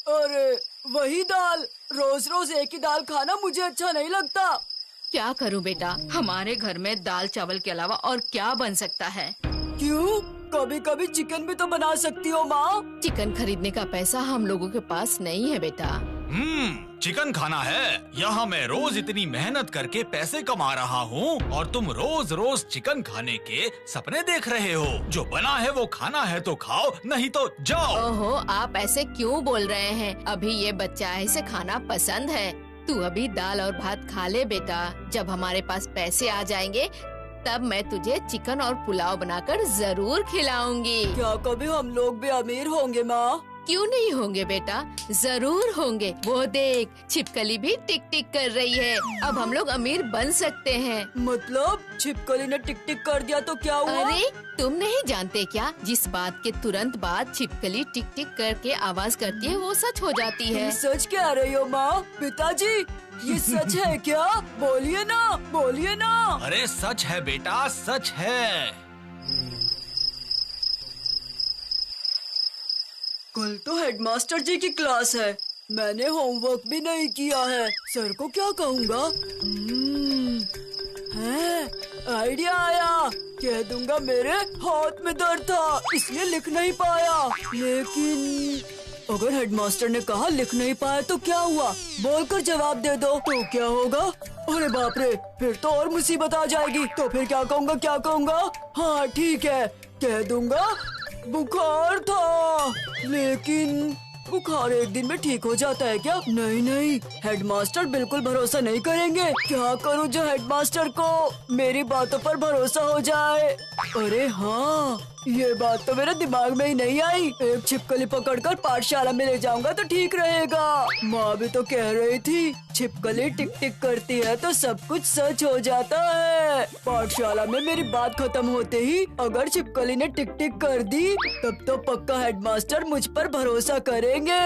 अरे वही दाल, रोज रोज एक ही दाल खाना मुझे अच्छा नहीं लगता। क्या करूं बेटा, हमारे घर में दाल चावल के अलावा और क्या बन सकता है? क्यों? कभी कभी चिकन भी तो बना सकती हो माँ। चिकन खरीदने का पैसा हम लोगों के पास नहीं है बेटा। चिकन खाना है। यहाँ मैं रोज इतनी मेहनत करके पैसे कमा रहा हूँ और तुम रोज रोज चिकन खाने के सपने देख रहे हो। जो बना है वो खाना है तो खाओ, नहीं तो जाओ। ओहो, आप ऐसे क्यों बोल रहे हैं? अभी ये बच्चा है, इसे खाना पसंद है। तू अभी दाल और भात खा ले बेटा। जब हमारे पास पैसे आ जाएंगे तब मैं तुझे चिकन और पुलाव बनाकर जरूर खिलाऊंगी। क्या कभी हम लोग भी अमीर होंगे माँ? क्यों नहीं होंगे बेटा, जरूर होंगे। वो देख, छिपकली भी टिक टिक कर रही है। अब हम लोग अमीर बन सकते हैं। मतलब छिपकली ने टिक टिक कर दिया तो क्या हुआ? अरे तुम नहीं जानते क्या, जिस बात के तुरंत बाद छिपकली टिक टिक करके आवाज करती है वो सच हो जाती है। सच कह रही हो माँ? पिताजी ये सच है क्या? बोलिए ना, बोलिए ना। अरे सच है बेटा, सच है। कल तो हेडमास्टर जी की क्लास है, मैंने होमवर्क भी नहीं किया है। सर को क्या कहूँगा? आइडिया आया, कह दूंगा मेरे हाथ में दर्द था इसलिए लिख नहीं पाया। लेकिन अगर हेडमास्टर ने कहा लिख नहीं पाया तो क्या हुआ? बोलकर जवाब दे दो तो क्या होगा? अरे बाप रे, फिर तो और मुसीबत आ जाएगी। तो फिर क्या कहूँगा? हाँ ठीक है, कह दूंगा बुखार था। लेकिन बुखार एक दिन में ठीक हो जाता है क्या? नहीं, हेडमास्टर बिल्कुल भरोसा नहीं करेंगे। क्या करूं जो हेडमास्टर को मेरी बातों पर भरोसा हो जाए? अरे हाँ, ये बात तो मेरे दिमाग में ही नहीं आई। एक छिपकली पकड़कर पाठशाला में ले जाऊंगा तो ठीक रहेगा। माँ भी तो कह रही थी छिपकली टिक टिक करती है तो सब कुछ सच हो जाता है। पाठशाला में मेरी बात खत्म होते ही अगर छिपकली ने टिक टिक कर दी तब तो पक्का हेडमास्टर मुझ पर भरोसा करेंगे।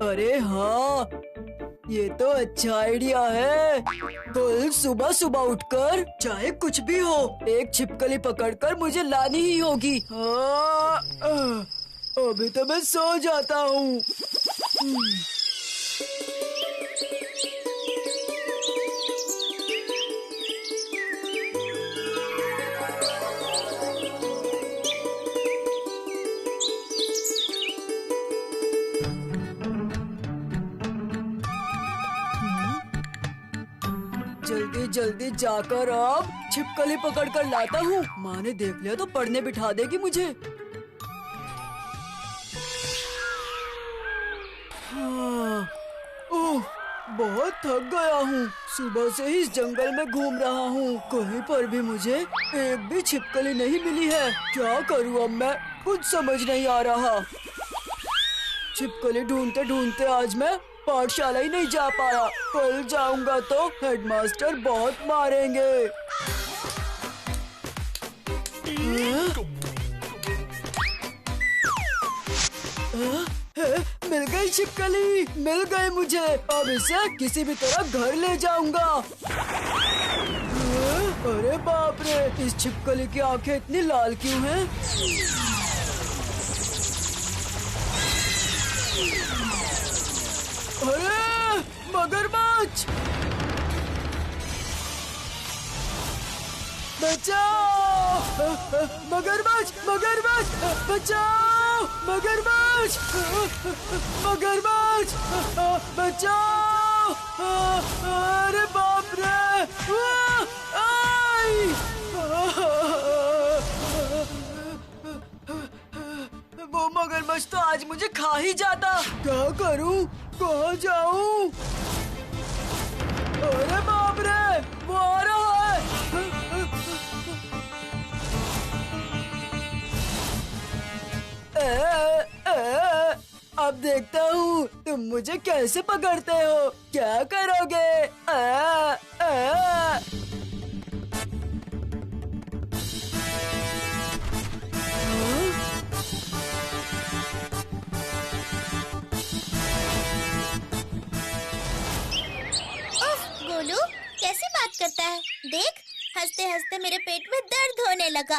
अरे हाँ, ये तो अच्छा आइडिया है। कल सुबह सुबह उठकर चाहे कुछ भी हो एक छिपकली पकड़कर मुझे लानी ही होगी। अभी तो मैं सो जाता हूँ। जल्दी जाकर अब छिपकली पकड़ कर लाता हूँ। माँ ने देख लिया तो पढ़ने बिठा देगी मुझे। हाँ, ओह, बहुत थक गया हूँ। सुबह से ही इस जंगल में घूम रहा हूँ, कहीं पर भी मुझे एक भी छिपकली नहीं मिली है। क्या करूँ अब मैं, कुछ समझ नहीं आ रहा। छिपकली ढूंढते ढूंढते आज मैं पाठशाला ही नहीं जा पाया। कल जाऊंगा तो हेडमास्टर बहुत मारेंगे। मिल गई छिपकली, मिल गई मुझे। अब इसे किसी भी तरह घर ले जाऊंगा। अरे बाप रे, इस छिपकली की आंखें इतनी लाल क्यों हैं? अरे मगरमच्छ, बचाओ! मगरमच्छ, बचाओ! मगरमच्छ, बचाओ! अरे बाप रे! वो मगरमच्छ तो आज मुझे खा ही जाता। क्या करूं, कहाँ जाऊं? अरे बाप रे, वो आ रहा है। अब देखता हूँ तुम मुझे कैसे पकड़ते हो। क्या करोगे? गोलू कैसे बात करता है, देख हंसते हंसते मेरे पेट में दर्द होने लगा।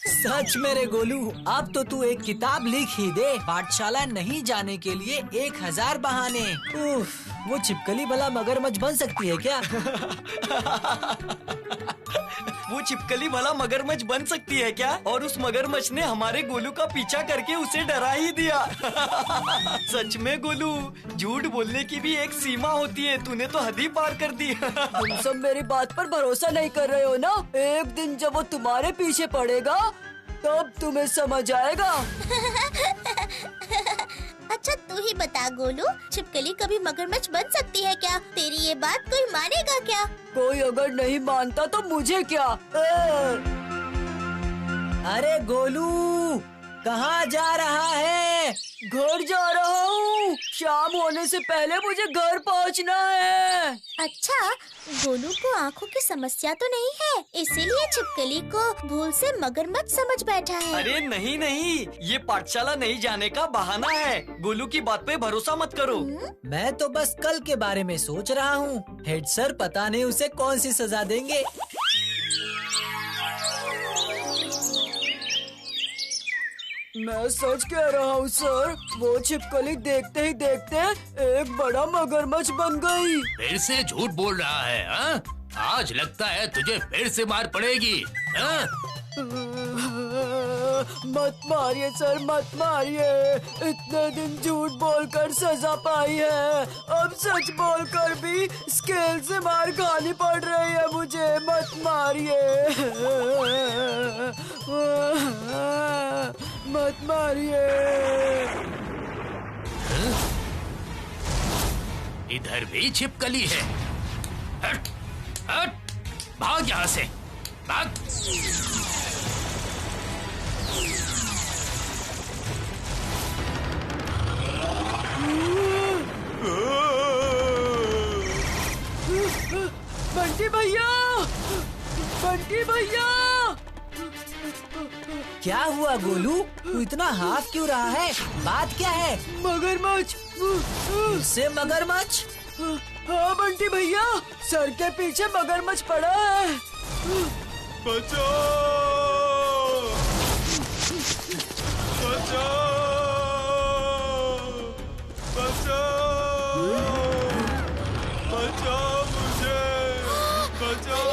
सच मेरे गोलू, अब तो तू एक किताब लिख ही दे। पाठशाला नहीं जाने के लिए 1000 बहाने। उफ, वो छिपकली भला मगरमच्छ बन सकती है क्या? वो छिपकली भला मगरमच्छ बन सकती है क्या? और उस मगरमच्छ ने हमारे गोलू का पीछा करके उसे डरा ही दिया। सच में गोलू, झूठ बोलने की भी एक सीमा होती है। तूने तो हद ही पार कर दी। तुम सब मेरी बात पर भरोसा नहीं कर रहे हो ना? एक दिन जब वो तुम्हारे पीछे पड़ेगा तब तुम्हें समझ आएगा। अच्छा तू ही बता गोलू, छिपकली कभी मगरमच्छ बन सकती है क्या? तेरी ये बात कोई मानेगा क्या? कोई अगर नहीं मानता तो मुझे क्या? अरे गोलू, कहाँ जा रहा है? घर जा रहा हूँ। शाम होने से पहले मुझे घर पहुँचना है। अच्छा, गोलू को आँखों की समस्या तो नहीं है, इसीलिए छिपकली को भूल से मगरमच्छ समझ बैठा है। अरे नहीं नहीं, ये पाठशाला नहीं जाने का बहाना है। गोलू की बात पे भरोसा मत करो। मैं तो बस कल के बारे में सोच रहा हूँ। हेड सर पता नहीं उसे कौन सी सजा देंगे। मैं सच कह रहा हूँ सर, वो छिपकली देखते ही देखते एक बड़ा मगरमच्छ बन गई। फिर से झूठ बोल रहा है हा? आज लगता है तुझे फिर से मार पड़ेगी हा? मत मारिए सर, मत मारिए। इतने दिन झूठ बोलकर सजा पाई है, अब सच बोलकर भी स्केल से मार खानी पड़ रही है मुझे। मत मारिए, मत मारिए। इधर भी छिपकली है। हट, हट, भाग यहाँ से, भाग। बंटी भैया, बंटी भैया। क्या हुआ गोलू, तू इतना हाफ क्यों रहा है? बात क्या है? मगरमच्छ। फिर से मगरमच्छ? हाँ बंटी भैया, सर के पीछे मगरमच्छ पड़ा है। बचाओ, बचाओ, बचाओ, बचाओ मुझे, बचाओ,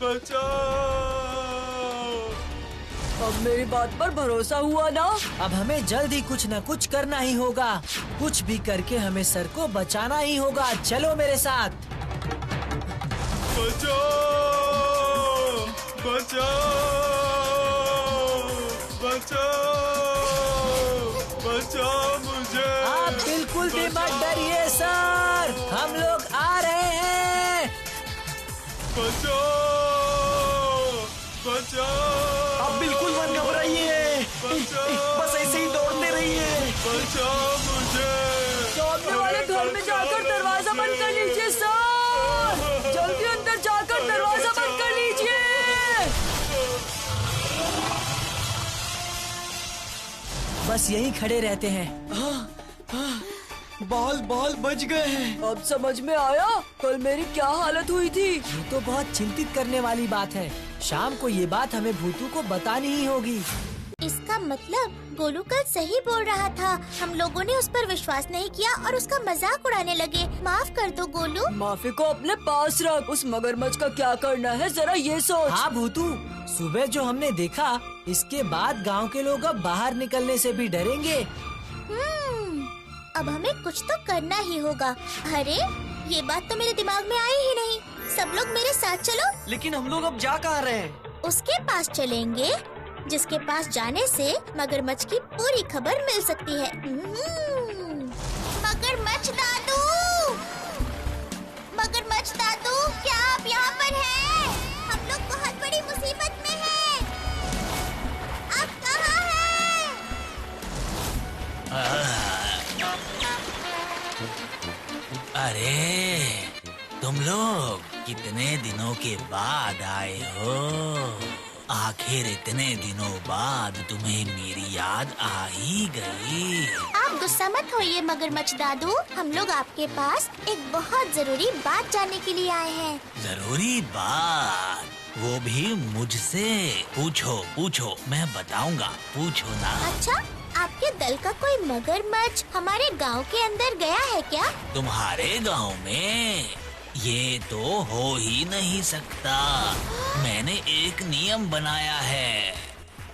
बचाओ। अब मेरी बात पर भरोसा हुआ ना? अब हमें जल्द ही कुछ न कुछ करना ही होगा। कुछ भी करके हमें सर को बचाना ही होगा। चलो मेरे साथ। बचाओ, बचाओ, बचाओ, बचाओ मुझे। आप बिल्कुल भी मत डरिए सर, हम लोग आ रहे हैं। बचाओ, बचाओ। आप बिल्कुल मत घबराइए, बस ऐसे ही दौड़ते रहिए। बचाओ मुझे। सामने वाले घर में जाकर दरवाजा बंद कर लीजिए सर। जल्दी अंदर जाकर दरवाजा बंद कर लीजिए। बस यहीं खड़े रहते हैं। बाल बच गए हैं। अब समझ में आया कल मेरी क्या हालत हुई थी। ये तो बहुत चिंतित करने वाली बात है। शाम को ये बात हमें भूतू को बतानी ही होगी। इसका मतलब गोलू कल सही बोल रहा था। हम लोगों ने उस पर विश्वास नहीं किया और उसका मजाक उड़ाने लगे। माफ कर दो गोलू। माफी को अपने पास रख। उस मगरमच्छ का क्या करना है जरा ये सोच। हाँ भूतू, सुबह जो हमने देखा, इसके बाद गांव के लोग अब बाहर निकलने से भी डरेंगे। अब हमें कुछ तो करना ही होगा। अरे ये बात तो मेरे दिमाग में आई ही नहीं। सब लोग मेरे साथ चलो। लेकिन हम लोग अब जा कहाँ रहे हैं? उसके पास चलेंगे जिसके पास जाने से मगरमच्छ की पूरी खबर मिल सकती है। मगरमच्छ दादू, मगरमच्छ दादू, क्या आप यहाँ पर हैं? हम लोग बहुत बड़ी मुसीबत में हैं। आप कहाँ हैं? अरे तुम लोग कितने दिनों के बाद आए हो? आखिर इतने दिनों बाद तुम्हें मेरी याद आ ही गई। आप गुस्सा मत होइए मगरमच्छ दादू, हम लोग आपके पास एक बहुत जरूरी बात जानने के लिए आए हैं। जरूरी बात? वो भी मुझसे? पूछो पूछो, मैं बताऊंगा, पूछो ना। अच्छा, आपके दल का कोई मगरमच्छ हमारे गांव के अंदर गया है क्या? तुम्हारे गांव में? ये तो हो ही नहीं सकता। मैंने एक नियम बनाया है,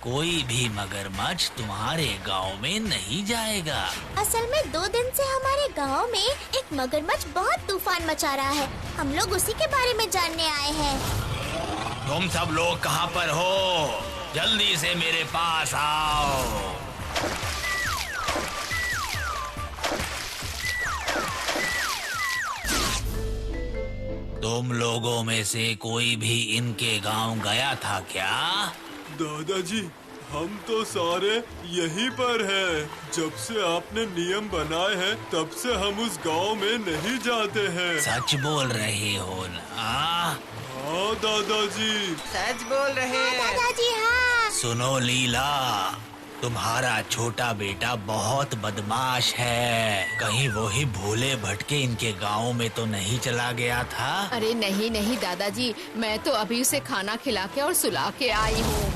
कोई भी मगरमच्छ तुम्हारे गांव में नहीं जाएगा। असल में 2 दिन से हमारे गांव में एक मगरमच्छ बहुत तूफान मचा रहा है, हम लोग उसी के बारे में जानने आए हैं। तुम सब लोग कहाँ पर हो? जल्दी से मेरे पास आओ। तुम लोगों में से कोई भी इनके गांव गया था क्या? दादाजी, हम तो सारे यहीं पर हैं। जब से आपने नियम बनाए हैं तब से हम उस गांव में नहीं जाते हैं। सच बोल रहे हो ना? हाँ दादाजी। सच बोल रहे हैं। दादाजी हाँ। सुनो लीला, तुम्हारा छोटा बेटा बहुत बदमाश है। कहीं वो ही भूले भटके इनके गांव में तो नहीं चला गया था? अरे नहीं नहीं दादाजी, मैं तो अभी उसे खाना खिला के और सुला के आई हूँ।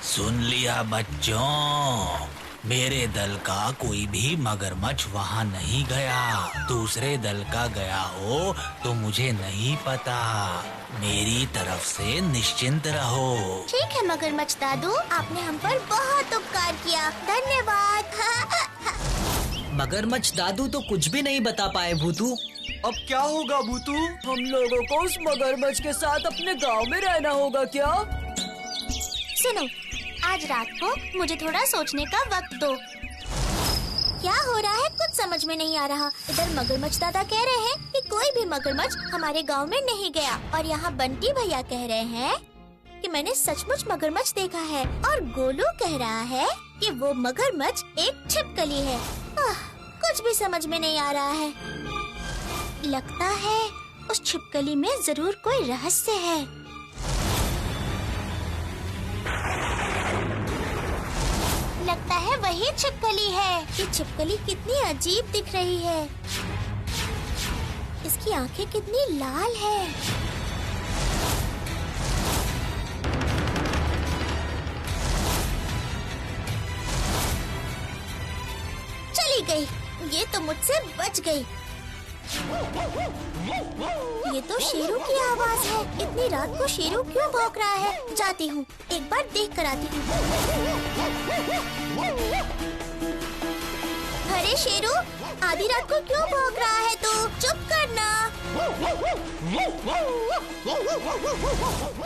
सुन लिया बच्चों, मेरे दल का कोई भी मगरमच्छ वहाँ नहीं गया। दूसरे दल का गया हो तो मुझे नहीं पता। मेरी तरफ से निश्चिंत रहो। ठीक है मगरमच्छ दादू, आपने हम पर बहुत उपकार किया, धन्यवाद। मगरमच्छ दादू तो कुछ भी नहीं बता पाए भूतू। अब क्या होगा भूतू? हम लोगों को उस मगरमच्छ के साथ अपने गांव में रहना होगा क्या? सुनो, आज रात को मुझे थोड़ा सोचने का वक्त दो। क्या हो रहा है कुछ समझ में नहीं आ रहा। इधर मगरमच्छ दादा कह रहे हैं कि कोई भी मगरमच्छ हमारे गांव में नहीं गया, और यहाँ बंटी भैया कह रहे हैं कि मैंने सचमुच मगरमच्छ देखा है, और गोलू कह रहा है कि वो मगरमच्छ एक छिपकली है। कुछ भी समझ में नहीं आ रहा है। लगता है उस छिपकली में जरूर कोई रहस्य है। लगता है वही छिपकली है। ये छिपकली कितनी अजीब दिख रही है। इसकी आंखें कितनी लाल है। चली गई, ये तो मुझसे बच गई। ये तो शेरू की आवाज है। इतनी रात को शेरू क्यों भौंक रहा है? जाती हूँ, एक बार देख कर आती हूँ। अरे शेरू, आधी रात को क्यों भौंक रहा है तू? चुप करना।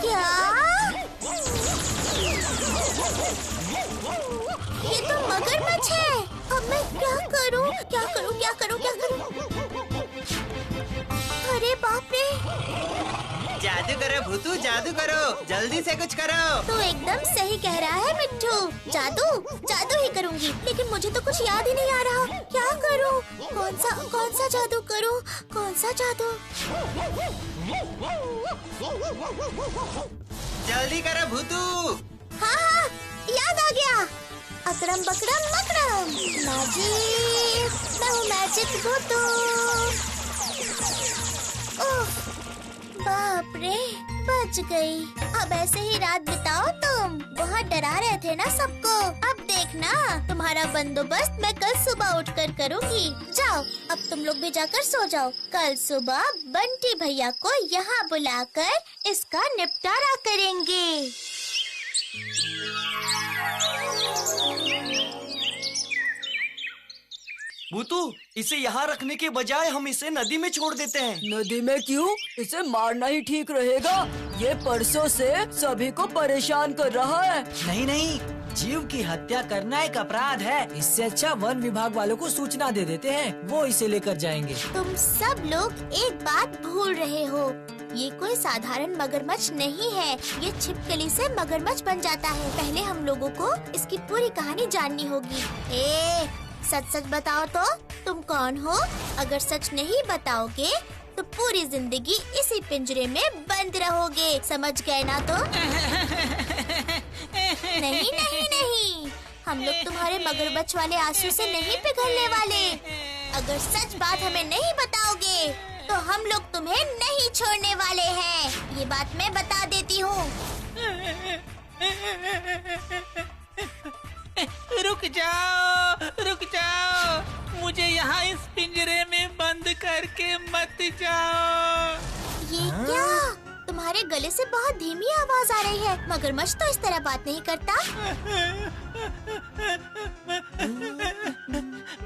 क्या? ये तो मगरमच्छ है। अब मैं क्या करूँ? क्या करूँ? क्या करूँ? क्या करूँ? अरे बाप रे! जादू करो भूतू, जादू करो, जल्दी से कुछ करो। तू एकदम सही कह रहा है मिट्ठू। जादू जादू ही करूँगी, लेकिन मुझे तो कुछ याद ही नहीं आ रहा। क्या करूँ? कौन सा जादू करूँ? कौन सा जादू? जल्दी करो भूतू। हाँ, याद आ गया। अकड़म बकड़म मकड़म, मैजिक, मैं हूँ मैजिक भूतू। ओह, बाप रे, बच गई। अब ऐसे ही रात बिताओ तुम। बहुत डरा रहे थे ना सबको। अब देखना, तुम्हारा बंदोबस्त मैं कल सुबह उठकर करूँगी। जाओ, अब तुम लोग भी जाकर सो जाओ। कल सुबह बंटी भैया को यहाँ बुलाकर इसका निपटारा करेंगे। भूतू, इसे यहाँ रखने के बजाय हम इसे नदी में छोड़ देते हैं। नदी में क्यों? इसे मारना ही ठीक रहेगा। ये परसों से सभी को परेशान कर रहा है। नहीं नहीं, जीव की हत्या करना एक अपराध है। इससे अच्छा वन विभाग वालों को सूचना दे देते हैं, वो इसे लेकर जाएंगे। तुम सब लोग एक बात भूल रहे हो। ये कोई साधारण मगरमच्छ नहीं है। ये छिपकली से मगरमच्छ बन जाता है। पहले हम लोगों को इसकी पूरी कहानी जाननी होगी। सच सच बताओ तो, तुम कौन हो? अगर सच नहीं बताओगे तो पूरी जिंदगी इसी पिंजरे में बंद रहोगे। समझ गए ना? तो नहीं नहीं नहीं, हम लोग तुम्हारे मगरमच्छ वाले आंसू से नहीं पिघलने वाले। अगर सच बात हमें नहीं बताओगे तो हम लोग तुम्हें नहीं छोड़ने वाले हैं। ये बात मैं बता देती हूँ। रुक जाओ, मुझे यहाँ इस पिंजरे में बंद करके मत जाओ। ये क्या? तुम्हारे गले से बहुत धीमी आवाज आ रही है। मगरमच्छ तो इस तरह बात नहीं करता।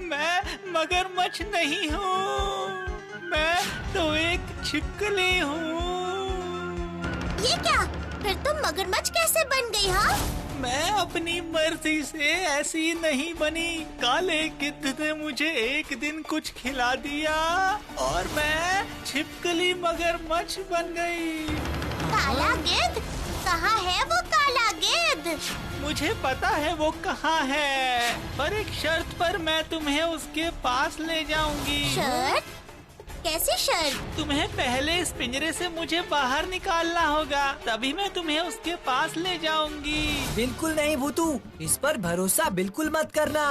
मैं मगरमच्छ नहीं हूँ, मैं तो एक छिपकली हूँ। ये क्या? फिर तुम मगरमच्छ कैसे बन गई? हाँ, मैं अपनी मर्जी से ऐसी नहीं बनी। काले गिद्ध ने मुझे एक दिन कुछ खिला दिया और मैं छिपकली मगरमच्छ बन गई। काला गिद्ध? कहाँ है वो काला गिद्ध? मुझे पता है वो कहाँ है, पर एक शर्त पर मैं तुम्हें उसके पास ले जाऊंगी। शर्त? कैसी शर्त? तुम्हें पहले इस पिंजरे से मुझे बाहर निकालना होगा, तभी मैं तुम्हें उसके पास ले जाऊंगी। बिल्कुल नहीं भूतू, इस पर भरोसा बिल्कुल मत करना।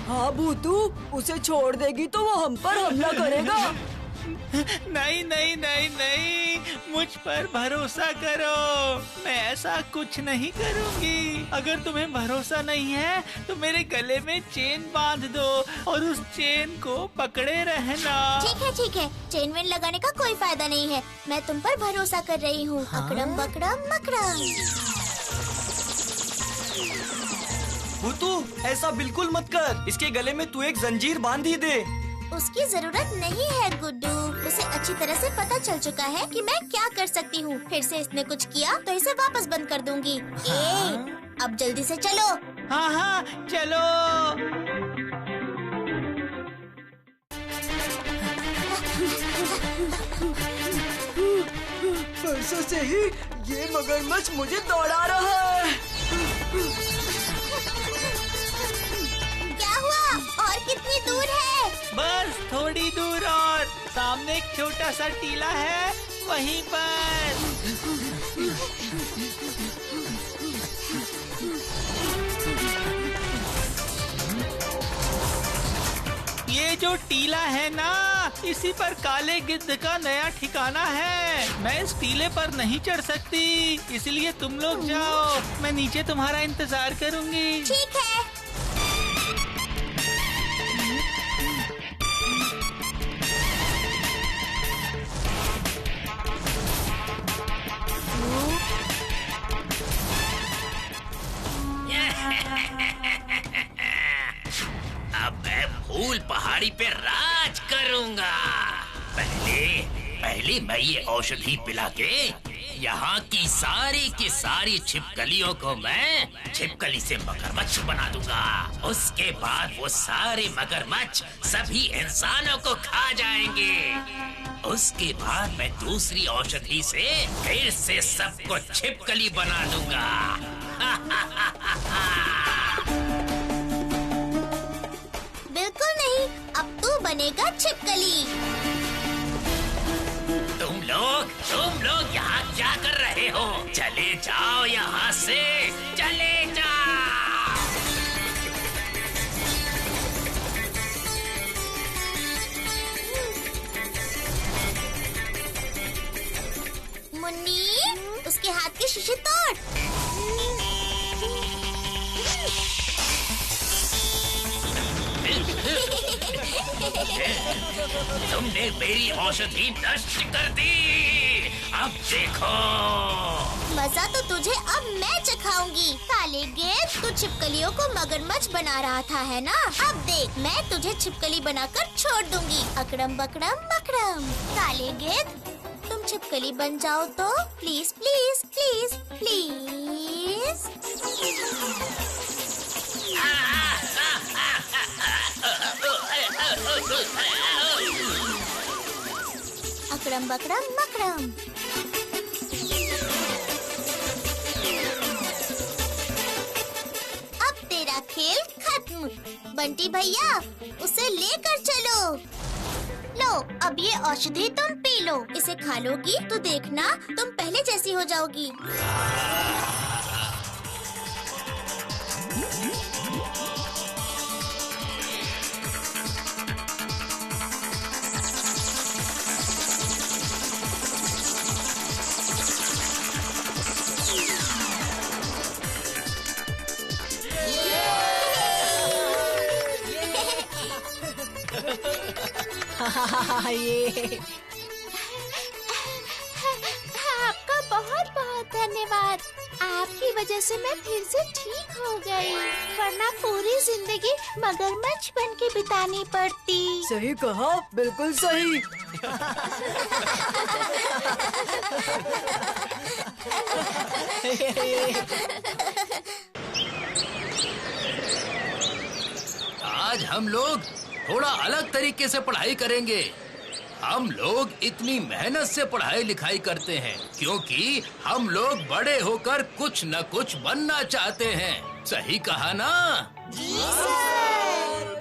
हाँ भूतू, उसे छोड़ देगी तो वो हम पर हमला करेगा। नहीं नहीं नहीं नहीं, मुझ पर भरोसा करो, मैं ऐसा कुछ नहीं करूंगी। अगर तुम्हें भरोसा नहीं है तो मेरे गले में चेन बांध दो और उस चेन को पकड़े रहना। ठीक है, चेन वेन लगाने का कोई फायदा नहीं है। मैं तुम पर भरोसा कर रही हूँ। हाँ? अकड़म बकड़म मकड़म। भूतू, ऐसा बिल्कुल मत कर। इसके गले में तू एक जंजीर बांध ही दे। उसकी जरूरत नहीं है गुड्डू। उसे अच्छी तरह से पता चल चुका है कि मैं क्या कर सकती हूँ। फिर से इसने कुछ किया तो इसे वापस बंद कर दूंगी। अब जल्दी से चलो। हाँ, चलो। परसों से ही ये मगरमच्छ मुझे दौड़ा रहा है। क्या हुआ? और कितनी दूर है? बस थोड़ी दूर और सामने एक छोटा सा टीला है, वहीं पर। ये जो टीला है ना, इसी पर काले गिद्ध का नया ठिकाना है। मैं इस टीले पर नहीं चढ़ सकती, इसलिए तुम लोग जाओ, मैं नीचे तुम्हारा इंतजार करूंगी। ठीक है। अब मैं फूल पहाड़ी पे राज करूंगा। पहले मैं ये औषधि पिला के यहाँ की सारी छिपकलियों को मैं छिपकली से मगरमच्छ बना दूंगा। उसके बाद वो सारे मगरमच्छ सभी इंसानों को खा जाएंगे। उसके बाद मैं दूसरी औषधि से फिर से सबको छिपकली बना दूंगा। बिल्कुल नहीं, अब तू बनेगा छिपकली। तुम लोग यहाँ क्या कर रहे हो? चले जाओ यहाँ से, चले जाओ। मुन्नी, उसके हाथ के शीशे तोड़। तुमने मेरी औषधि नष्ट कर दी। अब देखो। मजा तो तुझे अब मैं चखाऊंगी। काले गिद्ध, तू छिपकलियों को मगरमच्छ बना रहा था है ना? अब देख, मैं तुझे छिपकली बनाकर छोड़ दूंगी। अकड़म बकड़म मकड़म। काले गिद्ध, तुम छिपकली बन जाओ तो प्लीज प्लीज प्लीज प्लीज। अकड़म बकड़म मकड़म। अब तेरा खेल खत्म। बंटी भैया, उसे लेकर चलो। लो, अब ये औषधि तुम पी लो। इसे खा लोगी तो देखना तुम पहले जैसी हो जाओगी। ये आपका बहुत बहुत धन्यवाद। आपकी वजह से मैं फिर से ठीक हो गई, वरना पूरी जिंदगी मगरमच्छ बन के बितानी पड़ती। सही कहा, बिल्कुल सही। आज हम लोग थोड़ा अलग तरीके से पढ़ाई करेंगे। हम लोग इतनी मेहनत से पढ़ाई लिखाई करते हैं क्योंकि हम लोग बड़े होकर कुछ न कुछ बनना चाहते हैं। सही कहा ना? जी सर।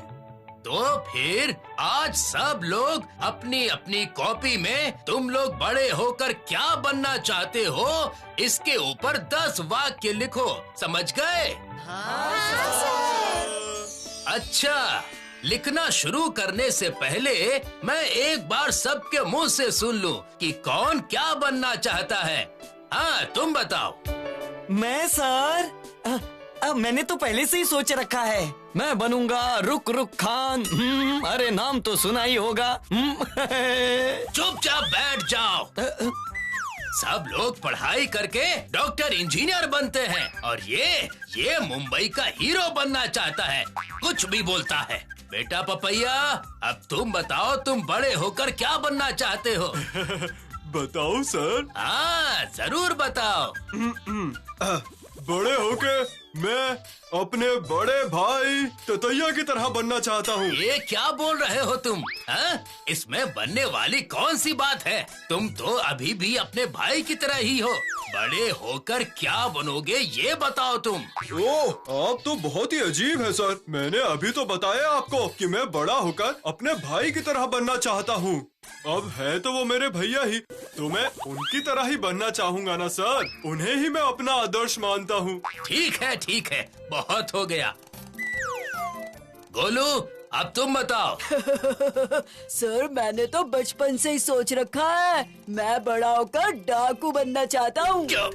तो फिर आज सब लोग अपनी अपनी कॉपी में तुम लोग बड़े होकर क्या बनना चाहते हो इसके ऊपर 10 वाक्य लिखो। समझ गए? हाँ सर। अच्छा, लिखना शुरू करने से पहले मैं एक बार सबके मुंह से सुन लूं कि कौन क्या बनना चाहता है। हाँ, तुम बताओ। मैं सर, मैंने तो पहले से ही सोच रखा है। मैं बनूंगा रुक रुक खान। अरे नाम तो सुना ही होगा। चुपचाप बैठ जाओ। सब लोग पढ़ाई करके डॉक्टर इंजीनियर बनते हैं और ये मुंबई का हीरो बनना चाहता है, कुछ भी बोलता है। बेटा पपैया, अब तुम बताओ, तुम बड़े होकर क्या बनना चाहते हो? बताओ सर। हाँ, जरूर बताओ। बड़े होके मैं अपने बड़े भाई ततैया की तरह बनना चाहता हूँ। ये क्या बोल रहे हो तुम? हाँ? इसमें बनने वाली कौन सी बात है? तुम तो अभी भी अपने भाई की तरह ही हो। बड़े होकर क्या बनोगे ये बताओ तुम। ओह, आप तो बहुत ही अजीब है सर। मैंने अभी तो बताया आपको कि मैं बड़ा होकर अपने भाई की तरह बनना चाहता हूँ। अब है तो वो मेरे भैया ही, तो मैं उनकी तरह ही बनना चाहूँगा ना सर। उन्हें ही मैं अपना आदर्श मानता हूँ। ठीक है, बहुत हो गया। गोलू, अब तुम बताओ। सर, मैंने तो बचपन से ही सोच रखा है, मैं बड़ा होकर डाकू बनना चाहता हूँ। क्या?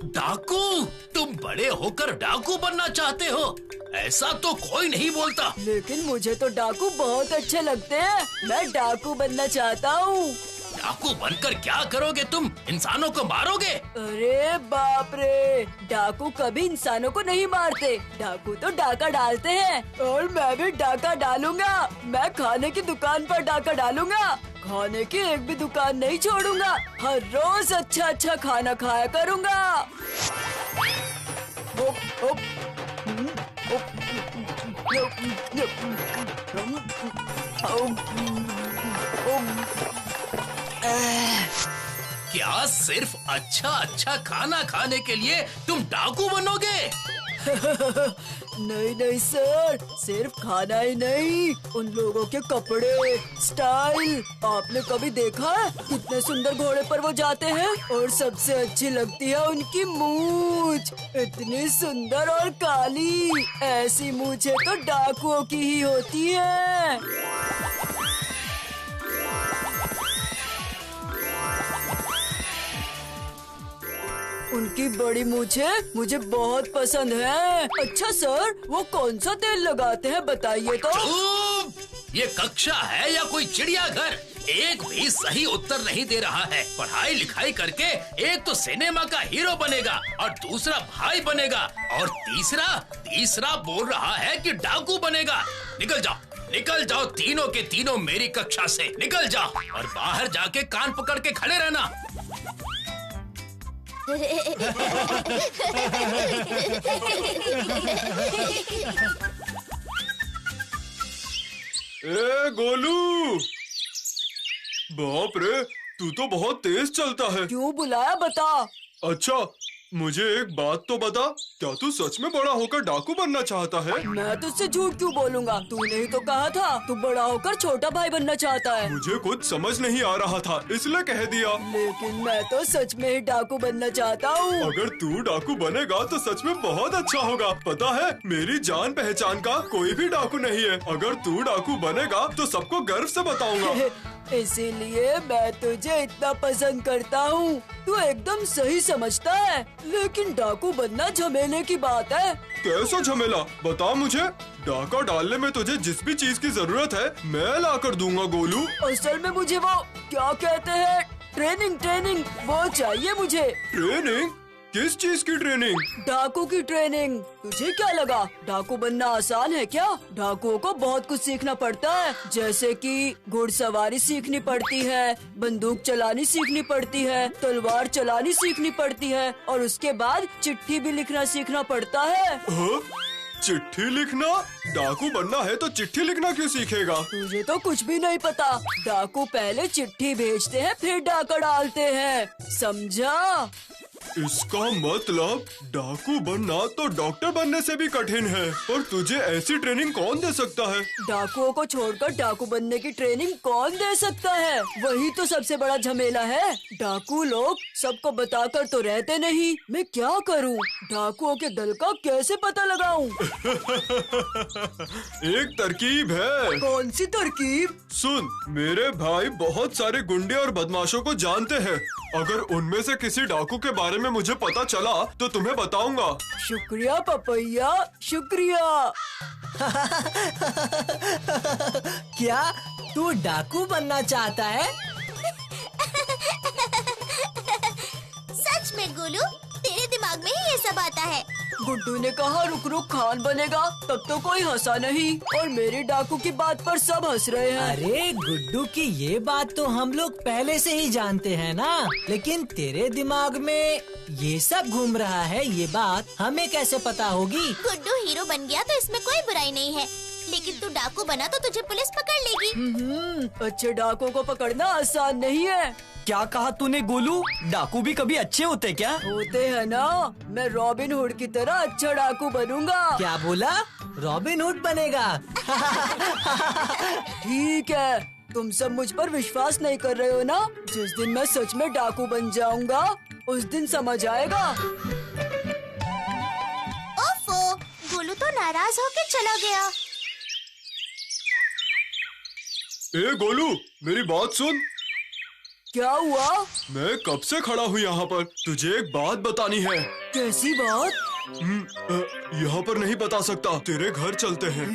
डाकू? तुम बड़े होकर डाकू बनना चाहते हो? ऐसा तो कोई नहीं बोलता। लेकिन मुझे तो डाकू बहुत अच्छे लगते हैं। मैं डाकू बनना चाहता हूँ। डाकू बनकर क्या करोगे तुम? इंसानों को मारोगे? अरे बाप रे, डाकू कभी इंसानों को नहीं मारते। डाकू तो डाका डालते हैं और मैं भी डाका डालूंगा। मैं खाने की दुकान पर डाका डालूंगा। खाने की एक भी दुकान नहीं छोड़ूंगा। हर रोज अच्छा खाना खाया करूंगा। क्या सिर्फ अच्छा खाना खाने के लिए तुम डाकू बनोगे? नहीं सर, सिर्फ खाना ही नहीं, उन लोगों के कपड़े, स्टाइल। आपने कभी देखा है कितने सुंदर घोड़े पर वो जाते हैं? और सबसे अच्छी लगती है उनकी मूंछ, इतनी सुंदर और काली। ऐसी मूंछें तो डाकुओं की ही होती है। उनकी बड़ी मूंछें मुझे बहुत पसंद है। अच्छा सर, वो कौन सा तेल लगाते हैं बताइए तो। चुप! ये कक्षा है या कोई चिड़ियाघर? एक भी सही उत्तर नहीं दे रहा है। पढ़ाई लिखाई करके एक तो सिनेमा का हीरो बनेगा और दूसरा भाई बनेगा और तीसरा बोल रहा है कि डाकू बनेगा। निकल जाओ तीनों के तीनों मेरी कक्षा से। निकल जाओ और बाहर जाके कान पकड़ के खड़े रहना। ए गोलू, बाप रे, तू तो बहुत तेज चलता है। क्यों बुलाया बता। अच्छा, मुझे एक बात तो बता, क्या तू सच में बड़ा होकर डाकू बनना चाहता है? मैं तुझसे झूठ क्यों बोलूंगा? तूने ही तो कहा था तू बड़ा होकर छोटा भाई बनना चाहता है। मुझे कुछ समझ नहीं आ रहा था, इसलिए कह दिया। लेकिन मैं तो सच में ही डाकू बनना चाहता हूँ। अगर तू डाकू बनेगा तो सच में बहुत अच्छा होगा। पता है, मेरी जान पहचान का कोई भी डाकू नहीं है। अगर तू डाकू बनेगा तो सबको गर्व से बताऊंगा। इसीलिए मैं तुझे इतना पसंद करता हूँ। तू एकदम सही समझता है, लेकिन डाकू बनना झमेले की बात है। कैसा झमेला? बता मुझे। डाका डालने में तुझे जिस भी चीज की जरूरत है मैं ला कर दूंगा गोलू। असल में मुझे वो क्या कहते हैं, ट्रेनिंग वो चाहिए मुझे। ट्रेनिंग? किस चीज की ट्रेनिंग? डाकू की ट्रेनिंग। तुझे क्या लगा डाकू बनना आसान है क्या? डाकुओं को बहुत कुछ सीखना पड़ता है, जैसे कि घुड़सवारी सीखनी पड़ती है, बंदूक चलानी सीखनी पड़ती है, तलवार चलानी सीखनी पड़ती है और उसके बाद चिट्ठी भी लिखना सीखना पड़ता है। हाँ? चिट्ठी लिखना? डाकू बनना है तो चिट्ठी लिखना क्यों सीखेगा? तुझे तो कुछ भी नहीं पता। डाकू पहले चिट्ठी भेजते हैं फिर डाका डालते हैं, समझा? इसका मतलब डाकू बनना तो डॉक्टर बनने से भी कठिन है, पर तुझे ऐसी ट्रेनिंग कौन दे सकता है? डाकुओं को छोड़कर डाकू बनने की ट्रेनिंग कौन दे सकता है? वही तो सबसे बड़ा झमेला है। डाकू लोग सबको बताकर तो रहते नहीं। मैं क्या करूं? डाकुओं के दल का कैसे पता लगाऊं? एक तरकीब है। कौन सी तरकीब? सुन, मेरे भाई बहुत सारे गुंडे और बदमाशों को जानते हैं। अगर उनमें से किसी डाकू के बारे में मुझे पता चला तो तुम्हें बताऊंगा। शुक्रिया पपैया, शुक्रिया। क्या तू डाकू बनना चाहता है? सच में गोलू, तेरे दिमाग में ही ये सब आता है? गुड्डू ने कहा रुक रुक खान बनेगा, तब तो कोई हंसा नहीं और मेरी डाकू की बात पर सब हंस रहे हैं। अरे गुड्डू की ये बात तो हम लोग पहले से ही जानते हैं ना, लेकिन तेरे दिमाग में ये सब घूम रहा है, ये बात हमें कैसे पता होगी? गुड्डू हीरो बन गया तो इसमें कोई बुराई नहीं है, लेकिन तू डाकू बना तो तुझे पुलिस पकड़ लेगी। अच्छे डाकुओं को पकड़ना आसान नहीं है। क्या कहा तूने गोलू? डाकू भी कभी अच्छे होते क्या? होते हैं ना। मैं रॉबिन हुड की तरह अच्छा डाकू बनूंगा। क्या बोला? रॉबिन हुड बनेगा? ठीक है, तुम सब मुझ पर विश्वास नहीं कर रहे हो ना? जिस दिन मैं सच में डाकू बन जाऊंगा उस दिन समझ आएगा। ओफो, गोलू तो नाराज होके चला गया। ए गोलू, मेरी बात सुन। क्या हुआ? मैं कब से खड़ा हूँ यहाँ पर, तुझे एक बात बतानी है। कैसी बात? यहाँ पर नहीं बता सकता, तेरे घर चलते हैं।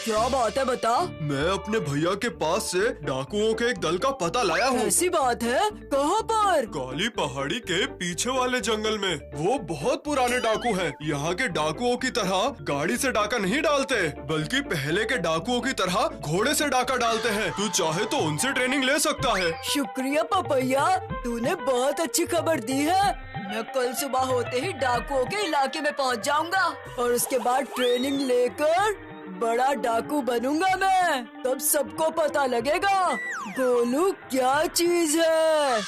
क्या बात है, बता। मैं अपने भैया के पास से डाकुओं के एक दल का पता लाया हूँ। ऐसी बात है? कहाँ पर? काली पहाड़ी के पीछे वाले जंगल में। वो बहुत पुराने डाकू हैं। यहाँ के डाकुओं की तरह गाड़ी से डाका नहीं डालते, बल्कि पहले के डाकुओं की तरह घोड़े से डाका डालते हैं। तू चाहे तो उनसे ट्रेनिंग ले सकता है। शुक्रिया पपैया, तूने बहुत अच्छी खबर दी है। मैं कल सुबह होते ही डाकुओं के इलाके में पहुँच जाऊंगा और उसके बाद ट्रेनिंग लेकर बड़ा डाकू बनूंगा मैं। तब सबको पता लगेगा गोलू क्या चीज है।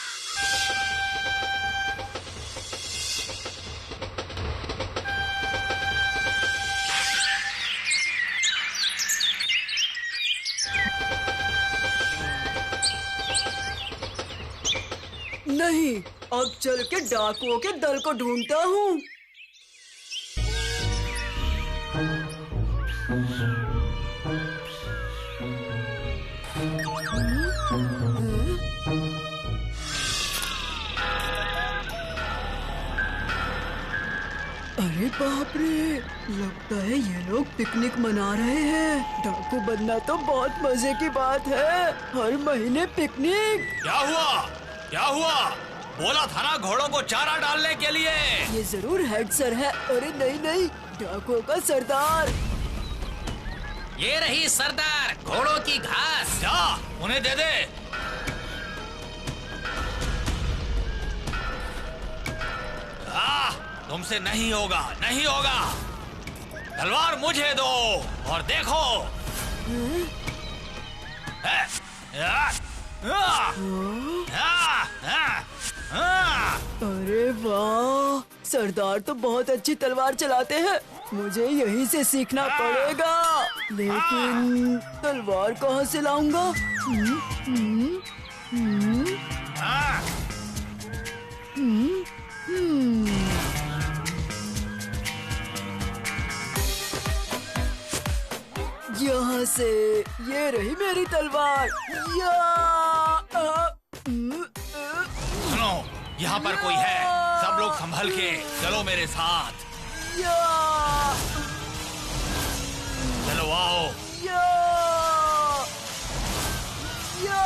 नहीं, अब चल के डाकुओं के दल को ढूंढता हूँ। अरे बाप रे, लगता है ये लोग पिकनिक मना रहे हैं। डाकू बनना तो बहुत मजे की बात है, हर महीने पिकनिक। क्या हुआ? क्या हुआ? बोला था ना घोड़ों को चारा डालने के लिए। ये जरूर हेड सर है। अरे नहीं नहीं, डाकुओं का सरदार। ये रही सरदार, घोड़ों की घास। जा, उन्हें दे दे। तुमसे नहीं होगा, नहीं होगा। तलवार मुझे दो और देखो। अरे वाह, सरदार तो बहुत अच्छी तलवार चलाते हैं। मुझे यहीं से सीखना पड़ेगा, लेकिन तलवार कहाँ से लाऊंगा? यहाँ से। ये रही मेरी तलवार। सुनो, यहाँ पर कोई है। सब लोग संभल के चलो मेरे साथ। या चलो आओ। या या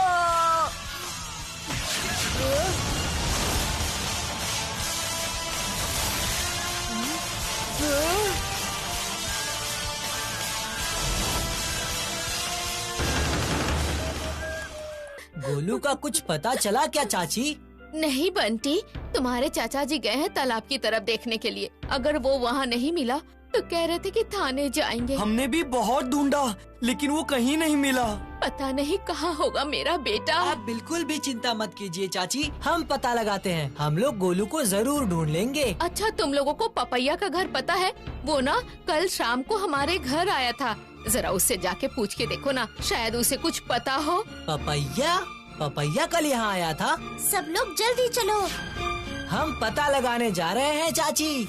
गोलू का कुछ पता चला क्या चाची? नहीं बंटी, तुम्हारे चाचा जी गए हैं तालाब की तरफ देखने के लिए। अगर वो वहाँ नहीं मिला तो कह रहे थे कि थाने जाएंगे। हमने भी बहुत ढूंढा लेकिन वो कहीं नहीं मिला। पता नहीं कहाँ होगा मेरा बेटा। आप बिल्कुल भी चिंता मत कीजिए चाची, हम पता लगाते हैं। हम लोग गोलू को जरूर ढूंढ लेंगे। अच्छा, तुम लोगों को पपैया का घर पता है? वो ना कल शाम को हमारे घर आया था। जरा उससे जाके पूछ के देखो ना, शायद उसे कुछ पता हो। पपैया? पपैया कल यहाँ आया था? सब लोग जल्दी चलो। हम पता लगाने जा रहे हैं चाची।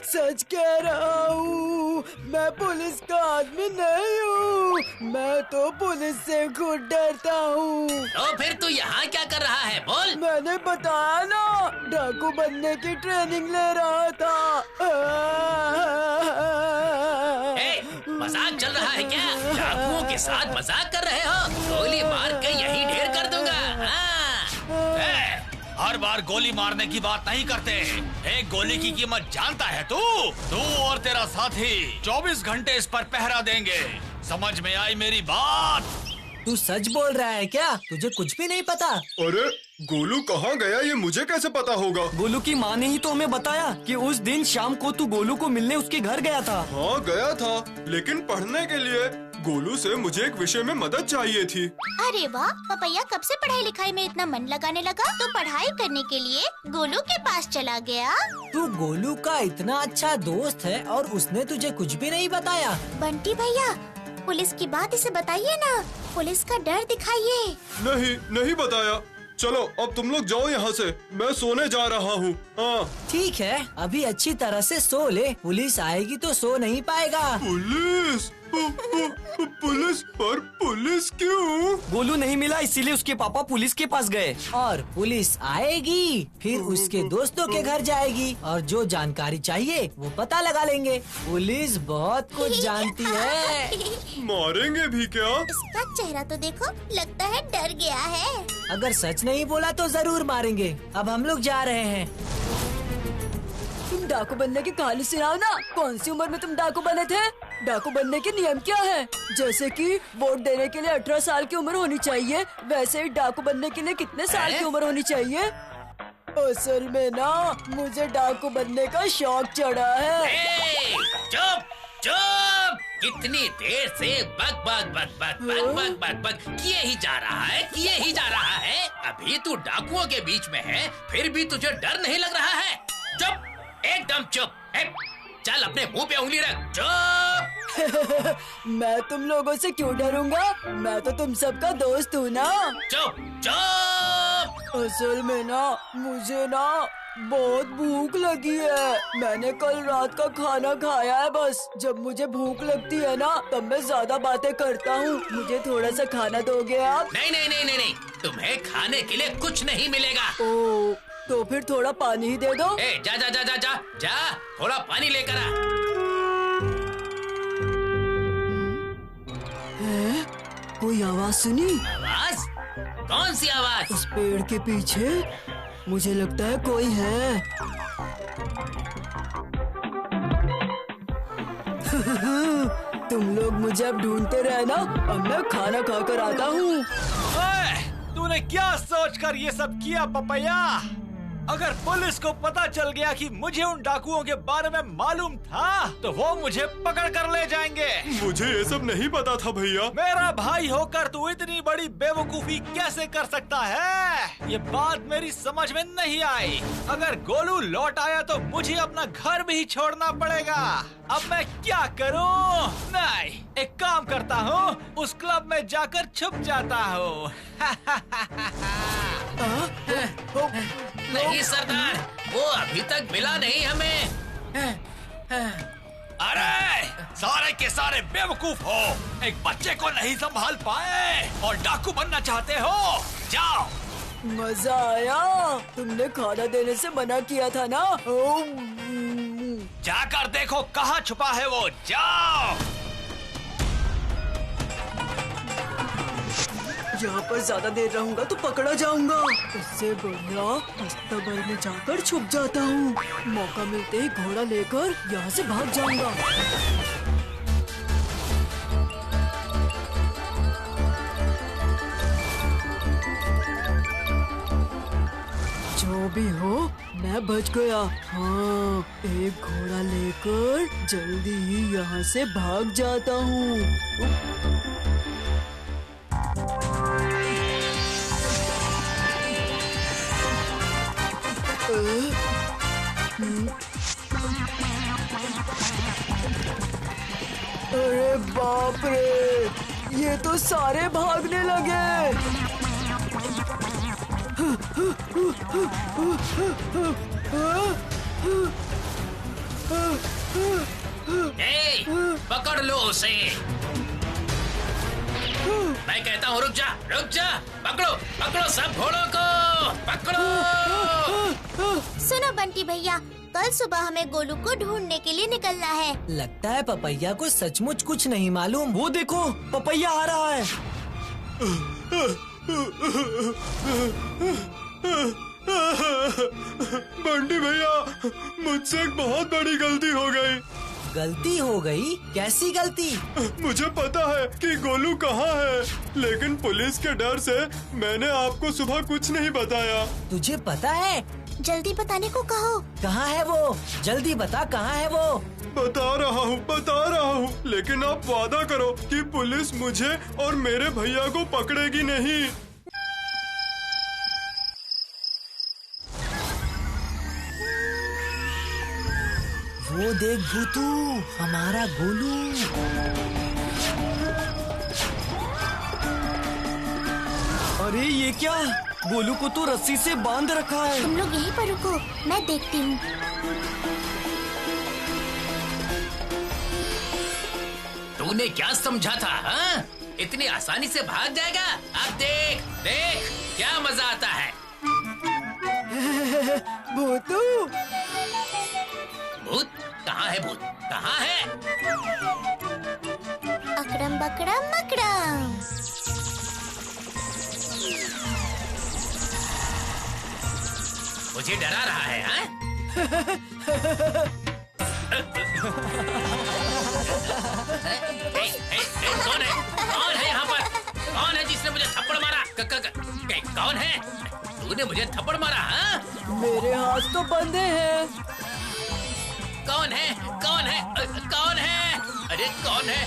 सच कह रहा हूँ, मैं पुलिस का आदमी नहीं हूँ। मैं तो पुलिस से खुद डरता हूँ। तो फिर तू यहाँ क्या कर रहा है, बोल। मैंने बताया ना, डाकू बनने की ट्रेनिंग ले रहा था। मजाक चल रहा है क्या? डाकुओं के साथ मजाक कर रहे हो? गोली मार के यही ढेर कर दूंगा। हर बार गोली मारने की बात नहीं करते। एक गोली की कीमत जानता है तू? तू और तेरा साथी 24 घंटे इस पर पहरा देंगे। समझ में आई मेरी बात? तू सच बोल रहा है क्या? तुझे कुछ भी नहीं पता? अरे गोलू कहाँ गया, ये मुझे कैसे पता होगा? गोलू की माँ ने ही तो हमें बताया कि उस दिन शाम को तू गोलू को मिलने उसके घर गया था। हाँ गया था, लेकिन पढ़ने के लिए। गोलू से मुझे एक विषय में मदद चाहिए थी। अरे वाह, पपैया कब से पढ़ाई लिखाई में इतना मन लगाने लगा? तो पढ़ाई करने के लिए गोलू के पास चला गया। तू गोलू का इतना अच्छा दोस्त है और उसने तुझे कुछ भी नहीं बताया? बंटी भैया, पुलिस की बात इसे बताइए ना, पुलिस का डर दिखाइए। नहीं नहीं बताया। चलो अब तुम लोग जाओ यहाँ से, मैं सोने जा रहा हूँ। हाँ ठीक है, अभी अच्छी तरह से सो ले। पुलिस आएगी तो सो नहीं पाएगा। पुलिस? पुलिस? पर पुलिस क्यों? गोलू नहीं मिला इसीलिए उसके पापा पुलिस के पास गए। और पुलिस आएगी, फिर उसके दोस्तों के घर जाएगी और जो जानकारी चाहिए वो पता लगा लेंगे। पुलिस बहुत कुछ जानती है। मारेंगे भी क्या? इसका चेहरा तो देखो, लगता है डर गया है। अगर सच नहीं बोला तो जरूर मारेंगे। अब हम लोग जा रहे हैं। तुम डाकू बनने की कहानी सुनाओ ना। कौन सी उम्र में तुम डाकू बने थे? डाकू बनने के नियम क्या है? जैसे कि वोट देने के लिए 18 साल की उम्र होनी चाहिए, वैसे ही डाकू बनने के लिए कितने साल की उम्र होनी चाहिए? असल में ना, मुझे डाकू बनने का शौक चढ़ा है। चुप चुप! कितनी देर से बक बक बक बक बक बक बक बक किए ही जा रहा है, किए ही जा रहा है। अभी तू डाकुओं के बीच में है, फिर भी तुझे डर नहीं लग रहा है? चुप, एकदम चुप। चल अपने मुंह पे उंगली रख। चुप। मैं तुम लोगों से क्यों डरूंगा? मैं तो तुम सबका दोस्त हूँ ना। चुप चुप। असल में ना, मुझे ना बहुत भूख लगी है। मैंने कल रात का खाना खाया है बस। जब मुझे भूख लगती है ना, तब मैं ज्यादा बातें करता हूँ। मुझे थोड़ा सा खाना दोगे आप? नहीं नहीं नहीं नहीं नहीं, तुम्हें खाने के लिए कुछ नहीं मिलेगा। ओ, तो फिर थोड़ा पानी ही दे दो। जा जा जा जा जा जा, थोड़ा पानी लेकर आ। कोई आवाज सुनी? आवाज? कौन सी आवाज? उस पेड़ के पीछे मुझे लगता है कोई है। तुम लोग मुझे अब ढूंढते रहना, अब मैं खाना खाकर आता हूँ। तूने क्या सोचकर ये सब किया पपैया? अगर पुलिस को पता चल गया कि मुझे उन डाकुओं के बारे में मालूम था, तो वो मुझे पकड़ कर ले जाएंगे। मुझे ये सब नहीं पता था भैया। मेरा भाई होकर तू इतनी बड़ी बेवकूफी कैसे कर सकता है? ये बात मेरी समझ में नहीं आई। अगर गोलू लौट आया तो मुझे अपना घर भी छोड़ना पड़ेगा। अब मैं क्या करूं? नहीं, एक काम करता हूँ, उस क्लब में जाकर छुप जाता हूँ। नहीं सरदार, वो अभी तक मिला नहीं हमें। अरे सारे के सारे बेवकूफ हो, एक बच्चे को नहीं संभाल पाए और डाकू बनना चाहते हो? जाओ मजा आया। तुमने खाना देने से मना किया था ना। जाकर देखो कहाँ छुपा है वो, जाओ। यहाँ पर ज्यादा देर रहूंगा तो पकड़ा जाऊंगा। इससे बढ़िया अस्तबल में जाकर छुप जाता हूँ। मौका मिलते ही घोड़ा लेकर यहाँ से भाग जाऊंगा। जो भी हो, मैं बच गया। हाँ, एक घोड़ा लेकर जल्दी ही यहाँ से भाग जाता हूँ। अरे बाप रे, ये तो सारे भागने लगे। ए, पकड़ लो उसे। मैं कहता हूँ रुक जा, रुक जा। पकड़ो, पकड़ो सब घोड़ों को, पकड़ो। सुनो बंटी भैया, कल सुबह हमें गोलू को ढूंढने के लिए निकलना है। लगता है पपैया को सचमुच कुछ नहीं मालूम। वो देखो, पपैया आ रहा है। बंटी भैया, मुझसे एक बहुत बड़ी गलती हो गई। गलती हो गई? कैसी गलती? मुझे पता है कि गोलू कहाँ है, लेकिन पुलिस के डर से मैंने आपको सुबह कुछ नहीं बताया। तुझे पता है? जल्दी बताने को कहो। कहाँ है वो? जल्दी बता, कहाँ है वो? बता रहा हूँ, लेकिन आप वादा करो कि पुलिस मुझे और मेरे भैया को पकड़ेगी नहीं। वो देख भूतू, हमारा गोलू। अरे ये क्या? गोलू को तो रस्सी से बांध रखा है। तुम लोग यहीं पर रुको, मैं देखती हूँ। तूने क्या समझा था? हाँ? इतनी आसानी से भाग जाएगा? अब देख, देख क्या मजा आता है। भूतू, भूत कहाँ है? भूत कहाँ है? अकड़म बकड़म मकड़म। मुझे डरा रहा है, हाँ? कौन है? कौन है यहाँ पर? कौन है जिसने मुझे थप्पड़ मारा? कौन है? तूने मुझे थप्पड़ मारा? हाँ? मेरे हाथ तो बंधे हैं। कौन है? कौन है? कौन है? अरे कौन है?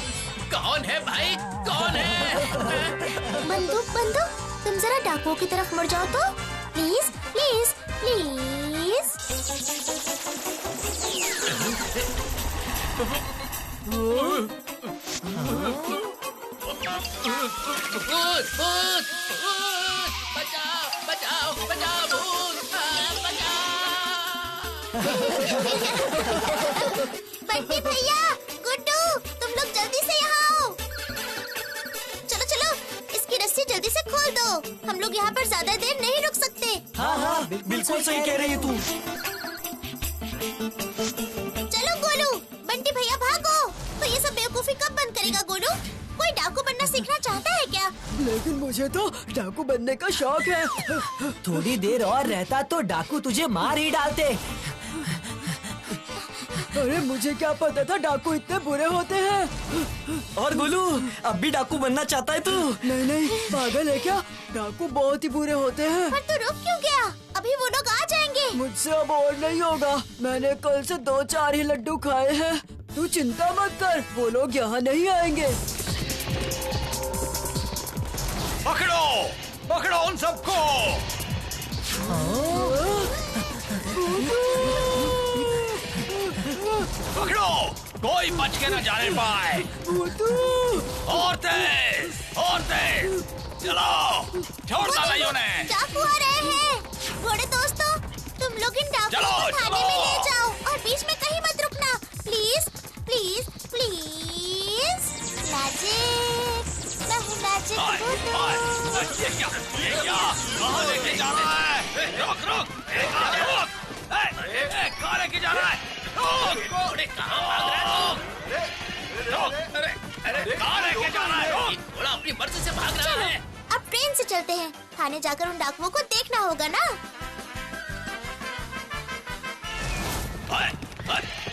कौन है भाई? कौन है? बंदूक बंदूक, तुम जरा डाकुओं की तरफ मुड़ जाओ तो। Please please please. भूत, भूत, भूत, बचाओ, बचाओ, बचाओ, भूत, बंटी भैया, गुड्डू, तुम लोग जल्दी से यहाँ आओ। चलो चलो, इसकी रस्सी जल्दी से खोल दो। हम लोग यहाँ पर ज्यादा देर नहीं रुक सकते। हाँ, बिल्कुल सही कह रही है तू। चलो गोलू, बंटी भैया भागो। तो ये सब बेवकूफी कब बंद करेगा गोलू? कोई डाकू बनना सीखना चाहता है क्या? लेकिन मुझे तो डाकू बनने का शौक है। थोड़ी देर और रहता तो डाकू तुझे मार ही डालते। अरे मुझे क्या पता था डाकू इतने बुरे होते हैं। और गोलू, अब भी डाकू बनना चाहता है तू? नहीं नहीं, पागल है क्या? डाकू बहुत ही बुरे होते हैं। पर तू रुक क्यों गया? अभी वो लोग आ जाएंगे। मुझसे अब और नहीं होगा। मैंने कल से 2-4 ही लड्डू खाए हैं। तू चिंता मत कर, वो लोग यहाँ नहीं आएंगे। पकड़ो, पकड़ो उन सबको। पकड़ो, कोई बच के न जाने पाए। और तेज, और तेज, चलो, छोड़ डाला उन्हें। डाकू आ रहे हैं। घोड़े दोस्तों, तुम लोग इन डाकू चलो, को थाने चलो। में ले जाओ और बीच में कहीं मत रुकना। Please please please. मैजिक, मैं हूँ मैजिक हाय, गुड्डू। हाय। कहाँ लेके जा रहा है? रुक! कहाँ लेके जा रहा है? कहाँ भाग रहा है? कहाँ लेके जा रहा है? घोड़ा अपनी मर्जी से भाग रहा है। अब ट्रेन से चलते हैं। थाने जाकर उन डाकुओं को देखना होगा ना।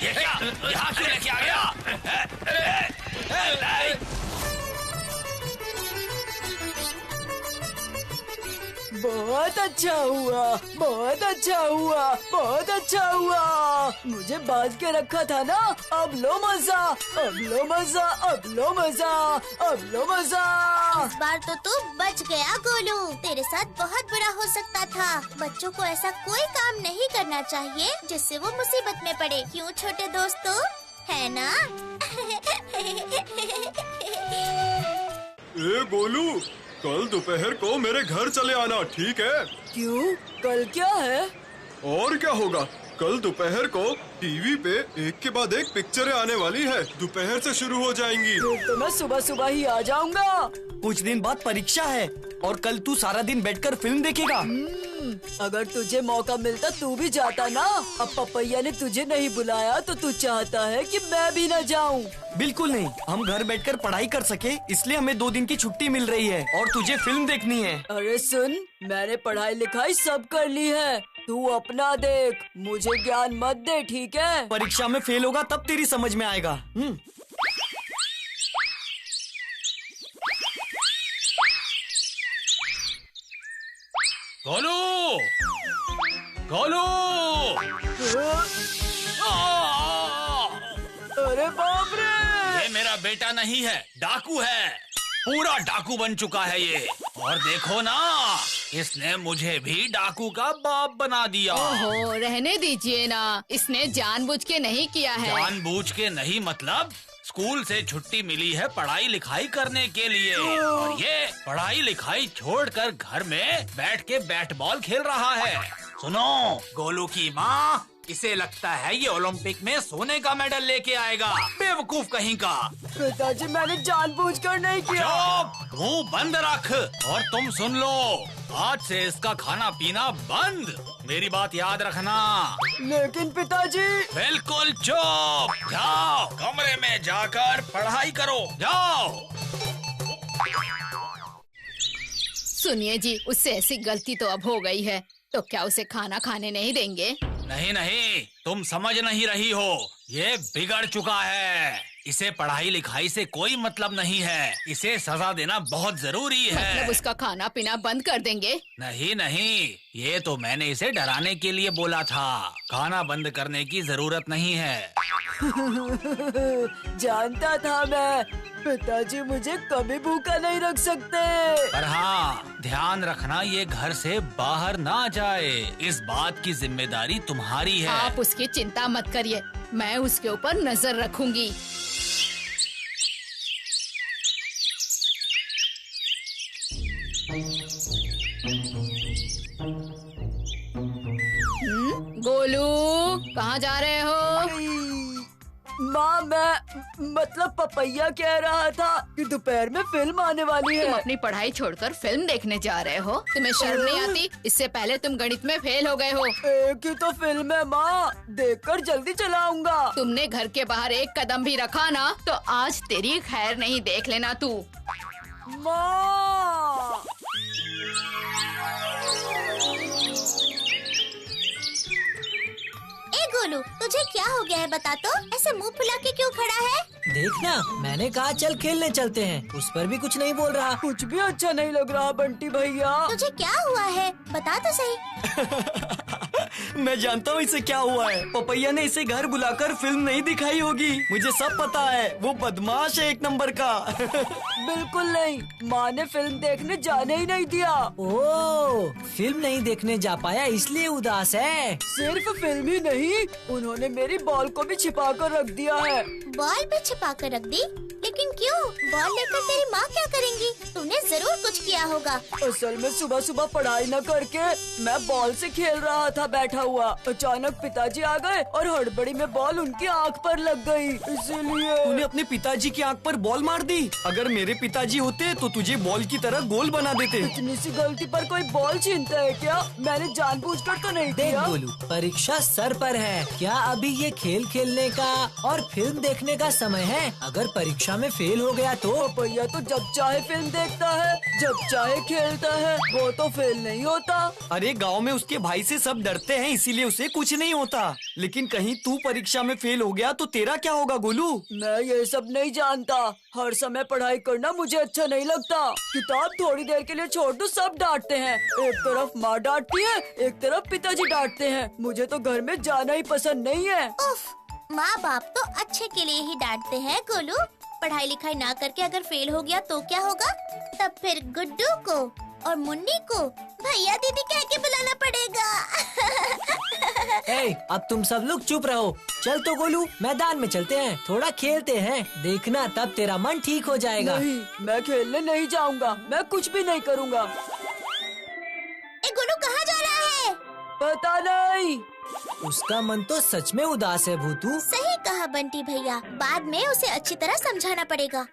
ये क्या? यहाँ क्यों लेके आ गया? बहुत अच्छा हुआ, बहुत अच्छा हुआ, बहुत अच्छा हुआ। मुझे बाज के रखा था ना। अब लो मजा, अब लो मजा, अब लो मजा, अब लो मजा। इस बार तो तू बच गया गोलू। तेरे साथ बहुत बुरा हो सकता था। बच्चों को ऐसा कोई काम नहीं करना चाहिए जिससे वो मुसीबत में पड़े। क्यों छोटे दोस्तों, है ना? ए गोलू, कल दोपहर को मेरे घर चले आना, ठीक है? क्यों? कल क्या है? और क्या होगा, कल दोपहर को टीवी पे एक के बाद एक पिक्चरें आने वाली है। दोपहर से शुरू हो जाएंगी। फिर तो मैं सुबह सुबह ही आ जाऊंगा। कुछ दिन बाद परीक्षा है और कल तू सारा दिन बैठकर फिल्म देखेगा। अगर तुझे मौका मिलता तू भी जाता ना। अब पपैया ने तुझे नहीं बुलाया तो तू चाहता है कि मैं भी न जाऊं। बिल्कुल नहीं, हम घर बैठकर पढ़ाई कर सके इसलिए हमें 2 दिन की छुट्टी मिल रही है और तुझे फिल्म देखनी है। अरे सुन, मैंने पढ़ाई लिखाई सब कर ली है। तू अपना देख, मुझे ज्ञान मत दे, ठीक है? परीक्षा में फेल होगा तब तेरी समझ में आएगा। गोलू! गोलू! अरे बाप रे! ये मेरा बेटा नहीं है, डाकू है। पूरा डाकू बन चुका है ये। और देखो ना, इसने मुझे भी डाकू का बाप बना दिया। ओहो, रहने दीजिए ना। इसने जानबूझ के नहीं किया है। जानबूझ के नहीं मतलब? स्कूल से छुट्टी मिली है पढ़ाई लिखाई करने के लिए, और ये पढ़ाई लिखाई छोड़कर घर में बैठ के बैट बॉल खेल रहा है। सुनो, गोलू की माँ, इसे लगता है ये ओलंपिक में सोने का मेडल लेके आएगा। बेवकूफ कहीं का। पिताजी, मैंने जानबूझकर नहीं किया। चुप, मुंह बंद रख। और तुम सुन लो, आज से इसका खाना पीना बंद। मेरी बात याद रखना। लेकिन पिताजी। बिल्कुल चुप। जाओ कमरे में जाकर पढ़ाई करो, जाओ। सुनिए जी, उससे ऐसी गलती तो अब हो गई है, तो क्या उसे खाना खाने नहीं देंगे? नहीं नहीं, तुम समझ नहीं रही हो। ये बिगड़ चुका है। इसे पढ़ाई लिखाई से कोई मतलब नहीं है। इसे सजा देना बहुत जरूरी है। मतलब उसका खाना पीना बंद कर देंगे? नहीं नहीं, ये तो मैंने इसे डराने के लिए बोला था। खाना बंद करने की जरूरत नहीं है। जानता था मैं, पिताजी मुझे कभी भूखा नहीं रख सकते। पर हाँ, ध्यान रखना ये घर से बाहर ना जाए। इस बात की जिम्मेदारी तुम्हारी है। आप उसकी चिंता मत करिए, मैं उसके ऊपर नजर रखूंगी। गोलू, कहाँ जा रहे हो? माँ, मैं मतलब पपैया कह रहा था कि दोपहर में फिल्म आने वाली है। तुम अपनी पढ़ाई छोड़कर फिल्म देखने जा रहे हो? तुम्हें शर्म नहीं आती? इससे पहले तुम गणित में फेल हो गए हो। एक ही तो फिल्म है माँ, देखकर जल्दी चलाऊंगा। तुमने घर के बाहर एक कदम भी रखा ना तो आज तेरी खैर नहीं, देख लेना तू। माँ! गोलू, तुझे क्या हो गया है बता तो? ऐसे मुंह फुला के क्यों खड़ा है? देखना, मैंने कहा चल खेलने चलते हैं, उस पर भी कुछ नहीं बोल रहा। कुछ भी अच्छा नहीं लग रहा बंटी भैया। तुझे क्या हुआ है, बता तो सही। मैं जानता हूँ इसे क्या हुआ है। पपैया ने इसे घर बुलाकर फिल्म नहीं दिखाई होगी। मुझे सब पता है, वो बदमाश है 1 नंबर का। बिल्कुल नहीं, माँ ने फिल्म देखने जाने ही नहीं दिया। ओह, फिल्म नहीं देखने जा पाया इसलिए उदास है। सिर्फ फिल्म ही नहीं, उन्होंने मेरी बॉल को भी छिपा कर रख दिया है। बॉल भी छिपा कर रख दी? लेकिन क्यों? बॉल लेकर तेरी माँ क्या करेंगी? तूने जरूर कुछ किया होगा। असल में सुबह सुबह पढ़ाई न करके मैं बॉल से खेल रहा था बैठा हुआ। अचानक पिताजी आ गए और हड़बड़ी में बॉल उनकी आँख पर लग गई, इसीलिए। तूने अपने पिताजी की आँख पर बॉल मार दी। अगर मेरे पिताजी होते तो तुझे बॉल की तरह गोल बना देते। इतनी सी गलती पर कोई बॉल छीनता है क्या? मैंने जानबूझकर तो नहीं देख किया। गोलू, परीक्षा सर पर है। क्या अभी ये खेल खेलने का और फिल्म देखने का समय है? अगर परीक्षा में फेल हो गया तो? भैया तो जब चाहे फिल्म देखता है, जब चाहे खेलता है, वो तो फेल नहीं होता। अरे गांव में उसके भाई से सब डरते हैं, इसीलिए उसे कुछ नहीं होता। लेकिन कहीं तू परीक्षा में फेल हो गया तो तेरा क्या होगा गोलू? मैं ये सब नहीं जानता। हर समय पढ़ाई करना मुझे अच्छा नहीं लगता। किताब थोड़ी देर के लिए छोड़ दो, सब डांटते हैं। एक तरफ माँ डांटती है, एक तरफ पिताजी डांटते हैं। मुझे तो घर में जाना ही पसंद नहीं है। उफ, माँ बाप तो अच्छे के लिए ही डांटते हैं गोलू। पढ़ाई लिखाई ना करके अगर फेल हो गया तो क्या होगा? तब फिर गुड्डू को और मुन्नी को भैया दीदी कह के बुलाना पड़ेगा। ए, अब तुम सब लोग चुप रहो। चल तो गोलू, मैदान में चलते हैं, थोड़ा खेलते हैं। देखना तब तेरा मन ठीक हो जाएगा। नहीं, मैं खेलने नहीं जाऊंगा। मैं कुछ भी नहीं करूंगा। ए गोलू, कहाँ जा रहा है? पता नहीं। उसका मन तो सच में उदास है भूतू। सही कहा बंटी भैया, बाद में उसे अच्छी तरह समझाना पड़ेगा।